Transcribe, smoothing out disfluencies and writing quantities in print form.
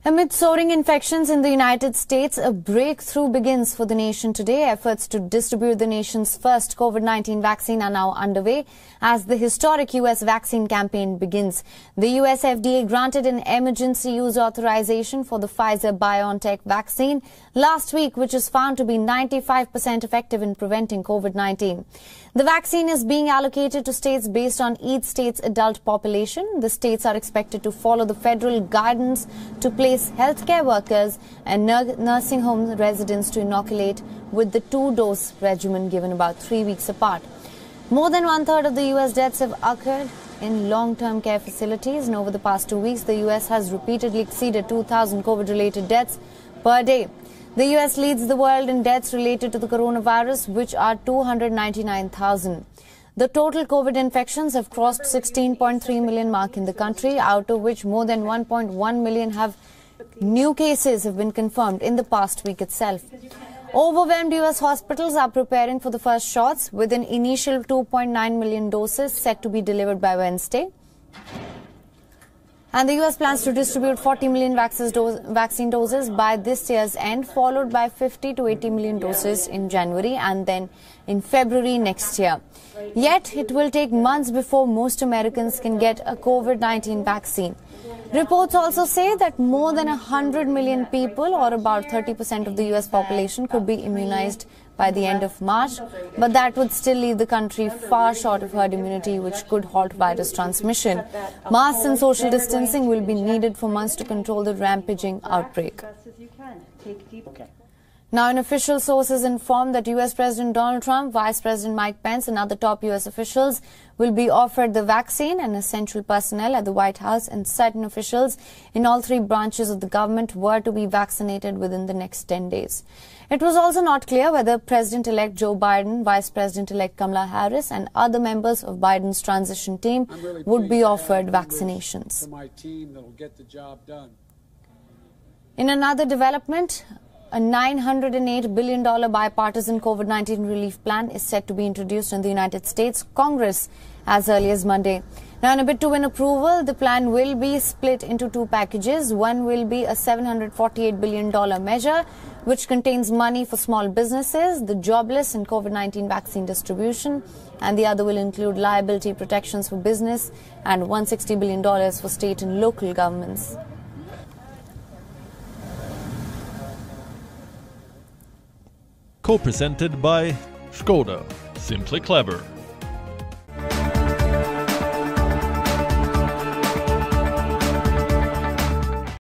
Amid soaring infections in the United States, a breakthrough begins for the nation today. Efforts to distribute the nation's first COVID-19 vaccine are now underway as the historic U.S. vaccine campaign begins. The U.S. FDA granted an emergency use authorization for the Pfizer-BioNTech vaccine last week, which is found to be 95% effective in preventing COVID-19. The vaccine is being allocated to states based on each state's adult population. The states are expected to follow the federal guidance to place healthcare workers and nursing home residents to inoculate with the two-dose regimen given about 3 weeks apart. More than one-third of the U.S. deaths have occurred in long-term care facilities, and over the past 2 weeks, the U.S. has repeatedly exceeded 2,000 COVID-related deaths per day. The U.S. leads the world in deaths related to the coronavirus, which are 299,000. The total COVID infections have crossed 16.3 million mark in the country, out of which more than 1.1 million new cases have been confirmed in the past week itself. Overwhelmed U.S. hospitals are preparing for the first shots, with an initial 2.9 million doses set to be delivered by Wednesday. And the U.S. plans to distribute 40 million vaccine doses by this year's end, followed by 50 to 80 million doses in January and then in February next year. Yet, it will take months before most Americans can get a COVID-19 vaccine. Reports also say that more than 100 million people, or about 30% of the U.S. population, could be immunized by the end of March, but that would still leave the country far short of herd immunity, which could halt virus transmission. Masks and social distancing will be needed for months to control the rampaging outbreak. Now, an official sources inform that U.S. President Donald Trump, Vice President Mike Pence and other top U.S. officials will be offered the vaccine, and essential personnel at the White House and certain officials in all three branches of the government were to be vaccinated within the next 10 days. It was also not clear whether President-elect Joe Biden, Vice President-elect Kamala Harris and other members of Biden's transition team would be offered vaccinations. In another development, a $908 billion bipartisan COVID-19 relief plan is set to be introduced in the United States Congress as early as Monday. Now, in a bid to win approval, the plan will be split into two packages. One will be a $748 billion measure, which contains money for small businesses, the jobless and COVID-19 vaccine distribution, and the other will include liability protections for business and $160 billion for state and local governments. Co-presented by Skoda. Simply clever.